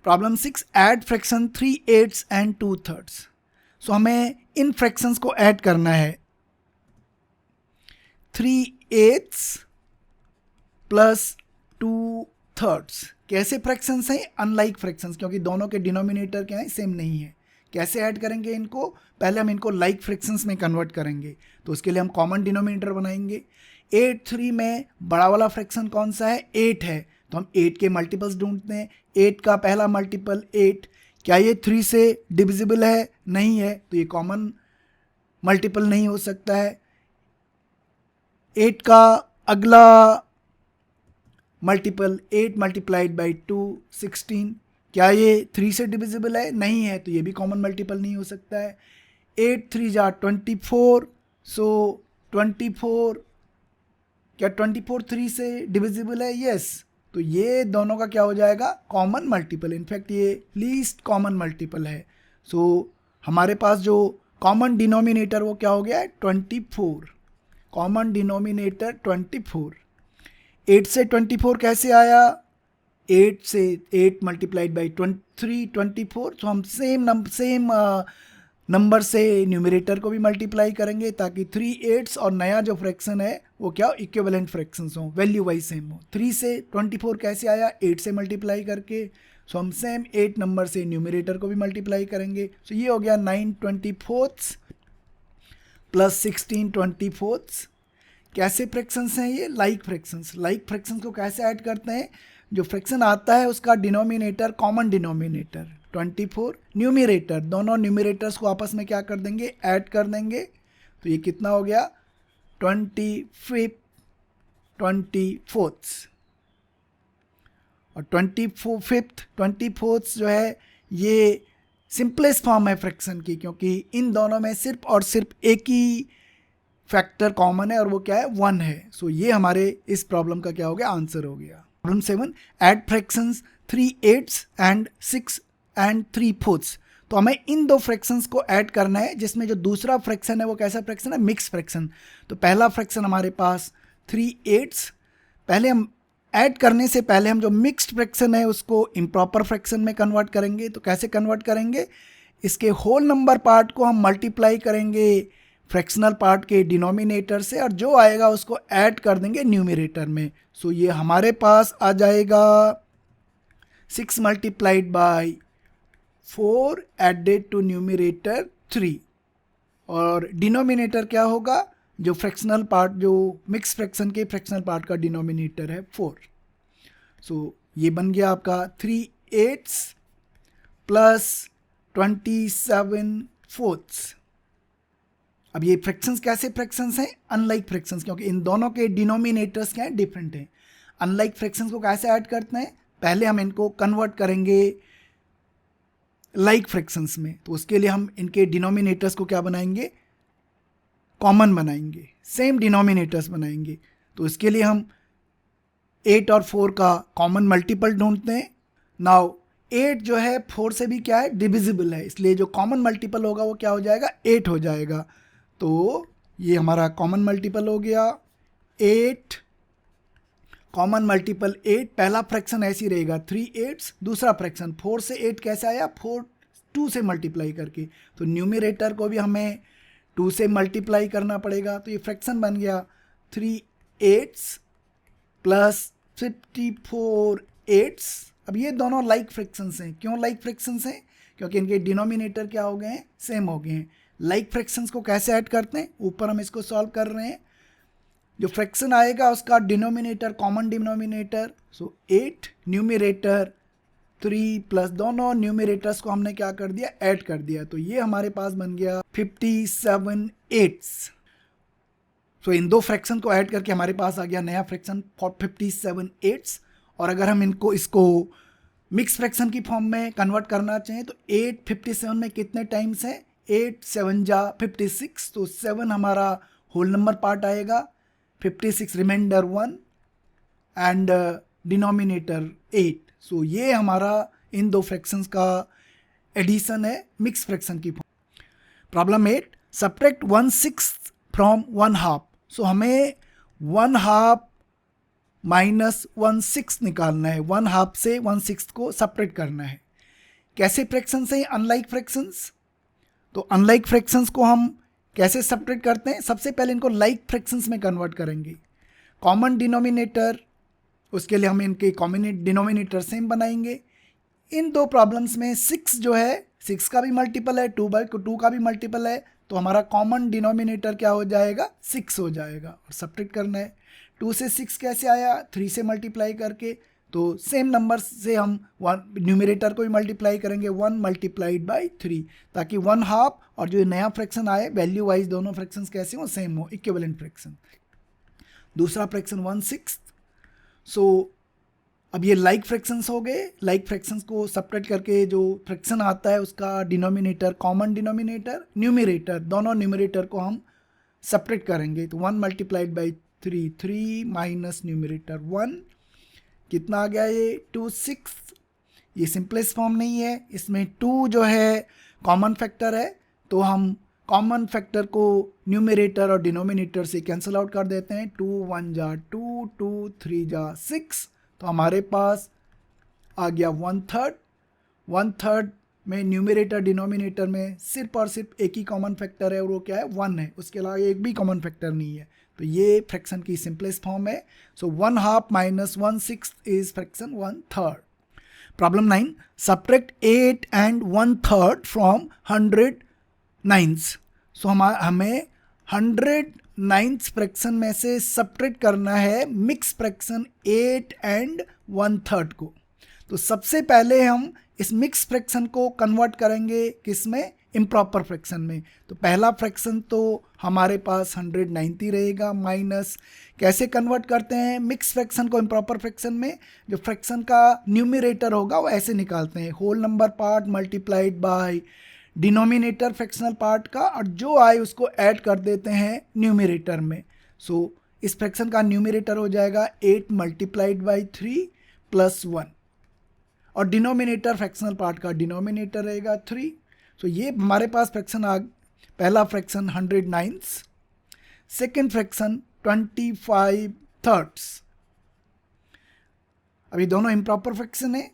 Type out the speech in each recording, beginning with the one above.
Problem 6, add fraction 3/8 and 2/3। सो हमें इन fractions को add करना है। 3/8 प्लस 2/3 कैसे फ्रैक्शंस हैं? अनलाइक फ्रैक्शंस, क्योंकि दोनों के डिनोमिनेटर क्या है, सेम नहीं है। कैसे ऐड करेंगे इनको? पहले हम इनको लाइक फ्रैक्शंस में कन्वर्ट करेंगे, तो उसके लिए हम कॉमन डिनोमिनेटर बनाएंगे। 8/3 में बड़ा वाला फ्रैक्शन कौन सा है? 8 है, तो हम 8 के मल्टीपल्स ढूंढते हैं। 8 का पहला मल्टीपल 8, क्या ये 3 से डिविजिबल है? नहीं है, तो ये कॉमन मल्टीपल नहीं हो सकता है। 8 का अगला मल्टीपल 8 मल्टीप्लाइड बाई 2, 16, क्या ये 3 से डिविजिबल है? नहीं है, तो ये भी कॉमन मल्टीपल नहीं हो सकता है। 8 3 जा 24, सो 24, क्या 24 3 से डिविजिबल है? यस, तो ये दोनों का क्या हो जाएगा? Common multiple. इनफैक्ट ये लीस्ट कॉमन मल्टीपल है। सो हमारे पास जो कॉमन डिनोमिनेटर वो क्या हो गया है? 24। Common denominator 24। 8 से 24 कैसे आया? 8 से 8 मल्टीप्लाइड बाई 24, तो हम सेम नंबर से न्यूमरेटर को भी मल्टीप्लाई करेंगे, ताकि 3/8 और नया जो फ्रैक्शन है वो क्या हो? इक्विवेलेंट फ्रैक्शंस हो, वैल्यू वाइज सेम हो। 3 से 24 कैसे आया? 8 से मल्टीप्लाई करके, सो हम सेम 8 नंबर से न्यूमरेटर को भी मल्टीप्लाई करेंगे। सो ये हो गया 9/24 प्लस 16/24। कैसे फ्रैक्शंस हैं ये? Like fractions. लाइक फ्रैक्शंस को कैसे ऐड करते हैं? जो फ्रैक्शन आता है उसका डिनोमिनेटर कॉमन डिनोमिनेटर 24, न्यूमरेटर दोनों न्यूमरेटर्स को आपस में क्या कर देंगे? ऐड कर देंगे। तो ये कितना हो गया? 25 24, और 24 जो है ये सिंपलेस्ट फॉर्म है फ्रैक्शन की, क्योंकि इन दोनों में सिर्फ और सिर्फ एक ही फैक्टर कॉमन है और वो क्या है? 1 है। सो ये हमारे इस प्रॉब्लम का क्या हो गया? आंसर हो गया। Problem 7, add fractions 3/8 and 6 and 3/4। तो हमें इन दो फ्रैक्शंस को ऐड करना है, जिसमें जो दूसरा फ्रैक्शन है वो कैसा फ्रैक्शन है? Mix fraction. तो पहला फ्रैक्शन हमारे पास 3/8। पहले हम ऐड करने से पहले हम जो मिक्स्ड फ्रैक्शन है उसको इम्प्रॉपर फ्रैक्शन में कन्वर्ट करेंगे। तो कैसे कन्वर्ट करेंगे? इसके होल नंबर पार्ट को हम मल्टीप्लाई करेंगे फ्रैक्शनल पार्ट के डिनोमिनेटर से, और जो आएगा उसको ऐड कर देंगे न्यूमरेटर में। सो ये हमारे पास आ जाएगा 6 multiplied by 4 added to numerator 3, और डिनोमिनेटर क्या होगा? जो फ्रैक्शनल पार्ट, जो मिक्स फ्रैक्शन के फ्रैक्शनल पार्ट का डिनोमिनेटर है 4। सो ये बन गया आपका 3/8 प्लस 27/4। अब ये फ्रैक्शंस कैसे फ्रैक्शंस हैं? अनलाइक फ्रैक्शंस, क्योंकि इन दोनों के डिनोमिनेटर्स क्या हैं? डिफरेंट हैं। अनलाइक फ्रैक्शंस को कैसे ऐड करते हैं? पहले हम इनको कन्वर्ट करेंगे लाइक फ्रैक्शंस में, तो उसके लिए हम इनके डिनोमिनेटर्स को क्या बनाएंगे? कॉमन बनाएंगे, सेम डिनोमिनेटर्स बनाएंगे। तो इसके लिए हम 8 और 4 का कॉमन मल्टीपल ढूंढते हैं। नाउ 8 जो है 4 से भी क्या है? डिविजिबल है, इसलिए जो कॉमन मल्टीपल होगा वो क्या हो जाएगा? 8 हो जाएगा। तो ये हमारा कॉमन मल्टीपल हो गया 8, कॉमन मल्टीपल 8। पहला फ्रैक्शन ऐसे ही रहेगा 3/8, दूसरा फ्रैक्शन 4 से 8 कैसे आया? 4 2 से मल्टीप्लाई करके, तो न्यूमरेटर को भी हमें 2 से मल्टीप्लाई करना पड़ेगा। तो ये फ्रैक्शन बन गया 3/8 प्लस 54/8। अब ये दोनों लाइक फ्रैक्शंस हैं। क्यों लाइक फ्रैक्शंस हैं? क्योंकि इनके डिनोमिनेटर क्या हो गए हैं? सेम हो गए हैं। लाइक फ्रैक्शंस को कैसे ऐड करते हैं? ऊपर हम इसको सॉल्व कर रहे हैं। जो फ्रैक्शन आएगा उसका डिनोमिनेटर कॉमन डिनोमिनेटर, सो 8, न्यूमरेटर 3 प्लस दोनों न्यूमरेटर्स को हमने क्या कर दिया? ऐड कर दिया। तो ये हमारे पास बन गया 57/8। सो इन दो फ्रैक्शन को ऐड करके हमारे पास आ गया नया फ्रैक्शन 57/8। और अगर हम इसको मिक्स फ्रैक्शन की फॉर्म में कन्वर्ट करना चाहें तो 8 57 में कितने टाइम्स है? 8 7 जा 56, तो 7 हमारा होल नंबर पार्ट आएगा, 56 रिमाइंडर 1 एंड डिनोमिनेटर 8। सो ये हमारा इन दो फ्रैक्शंस का एडिशन है मिक्स फ्रैक्शन की फॉर्म। Problem 8, subtract 1/6 from 1/2। सो हमें 1/2 माइनस 1/6 निकालना है। 1/2 से 1/6 को सब्ट्रैक्ट करना है। कैसे फ्रैक्शन से अनलाइक फ्रैक्शंस, तो अनलाइक फ्रैक्शंस को हम कैसे सब्ट्रैक्ट करते हैं, सबसे पहले इनको लाइक फ्रैक्शंस में कन्वर्ट करेंगे। कॉमन डिनोमिनेटर, उसके लिए हम इनके कॉमन डिनोमिनेटर सेम बनाएंगे। इन दो प्रॉब्लम्स में 6 जो है 6 का भी मल्टीपल है, 2 का भी मल्टीपल है, तो हमारा कॉमन डिनोमिनेटर क्या हो जाएगा, 6 हो जाएगा। और सब्ट्रैक्ट करना है, 2 से 6 कैसे आया, 3 से मल्टीप्लाई करके, तो सेम नंबर से हम न्यूमरेटर को भी मल्टीप्लाई करेंगे, 1 मल्टीप्लाइड बाई 3, ताकि 1/2 और जो नया फ्रैक्शन आए वैल्यू वाइज दोनों फ्रैक्शंस कैसे हो, सेम हो, इक्विवेलेंट फ्रैक्शन। दूसरा फ्रैक्शन 1/6। सो अब ये लाइक फ्रैक्शंस हो गए। लाइक फ्रैक्शंस को सब्ट्रैक्ट करके जो फ्रैक्शन आता है उसका डिनोमिनेटर, कॉमन डिनोमिनेटर, न्यूमरेटर, दोनों न्यूमरेटर को हम सब्ट्रैक्ट करेंगे। तो 1 मल्टीप्लाइड बाई 3, 3 माइनस न्यूमरेटर 1, कितना आ गया ये 2/6। ये सिंपलेस्ट फॉर्म नहीं है, इसमें 2 जो है कॉमन फैक्टर है, तो हम कॉमन फैक्टर को न्यूमरेटर और डिनोमिनेटर से कैंसिल आउट कर देते हैं। 2 1 जा 2, 2 3 जा 6, तो हमारे पास आ गया 1/3। 1/3 में न्यूमरेटर डिनोमिनेटर में सिर्फ और सिर्फ एक ही कॉमन फैक्टर है और वो क्या है, 1 है, उसके अलावा एक भी कॉमन फैक्टर नहीं है। तो ये फ्रैक्शन की सिंपलेस्ट फॉर्म है। So 1/2 minus 1/6 is fraction 1/3। Problem 9, subtract 8 and 1/3 from 100 nines. So हमें 100 नाइन्थ फ्रैक्शन में से सब्ट्रैक्ट करना है मिक्स फ्रैक्शन 8 and 1/3 को। तो सबसे पहले हम इस मिक्स फ्रैक्शन को कन्वर्ट करेंगे किस में, इम्प्रॉपर फ्रैक्शन में। तो पहला फ्रैक्शन तो हमारे पास 190 रहेगा, माइनस कैसे कन्वर्ट करते हैं मिक्स फ्रैक्शन को इम्प्रॉपर फ्रैक्शन में, जो फ्रैक्शन का न्यूमरेटर होगा वो ऐसे निकालते हैं, whole number part multiplied by denominator fractional part का, और जो आए उसको ऐड कर देते हैं न्यूमरेटर में। सो इस फ्रैक्शन का न्यूमरेटर हो जाएगा 8 मल्टीप्लाइड बाई 3 प्लस 1, और डिनोमिनेटर फ्रैक्शनल पार्ट का डिनोमिनेटर रहेगा 3। सो ये हमारे पास फ्रैक्शन पहला फ्रैक्शन 100/9, सेकेंड फ्रैक्शन 25/3। अभी दोनों इम्प्रॉपर फ्रैक्शन है,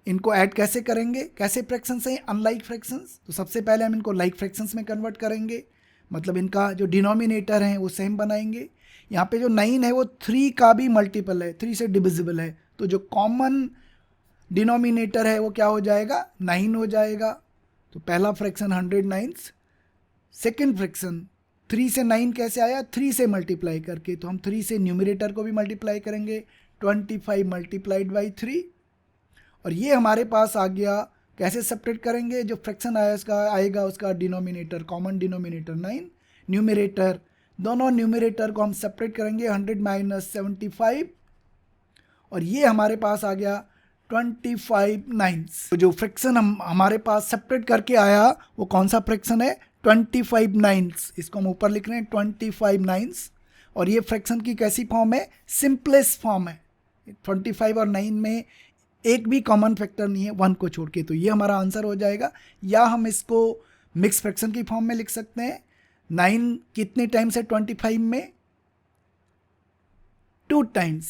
इनको ऐड कैसे करेंगे, कैसे फ्रैक्शंस हैं अनलाइक फ्रैक्शंस। तो सबसे पहले हम इनको लाइक फ्रैक्शंस में कन्वर्ट करेंगे, मतलब इनका जो डिनोमिनेटर है वो सेम बनाएंगे। यहाँ पे जो 9 है वो 3 का भी मल्टीपल है, 3 से डिविजिबल है, तो जो कॉमन डिनोमिनेटर है वो क्या हो जाएगा, 9 हो जाएगा। तो पहला फ्रैक्शन 100/9, सेकेंड फ्रैक्शन 3 से 9 कैसे आया, 3 से मल्टीप्लाई करके, तो हम 3 से न्यूमरेटर को भी मल्टीप्लाई करेंगे, 25 मल्टीप्लाइड बाई 3, और ये हमारे पास आ गया। कैसे सब्ट्रैक्ट करेंगे, जो फ्रैक्शन आएगा उसका डिनोमिनेटर, कॉमन डिनोमिनेटर 9, न्यूमरेटर, दोनों न्यूमरेटर को हम सब्ट्रैक्ट करेंगे 100 माइनस 75, और ये हमारे पास आ गया 25/9। तो जो फ्रैक्शन हमारे पास सब्ट्रैक्ट करके आया वो कौन सा फ्रैक्शन है, 25/9। इसको हम ऊपर लिख रहे हैं 25/9, और ये फ्रैक्शन की कैसी फॉर्म है, सिंपलेस्ट फॉर्म है। 25 और 9 में एक भी कॉमन फैक्टर नहीं है 1 को छोड़ के, तो ये हमारा आंसर हो जाएगा। या हम इसको मिक्स फ्रैक्शन की फॉर्म में लिख सकते हैं, 9 कितने टाइम्स है 25 में, 2 टाइम्स।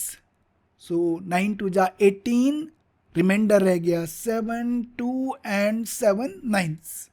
सो 9 2 जा 18, रिमाइंडर रह गया 7, 2 and 7 9।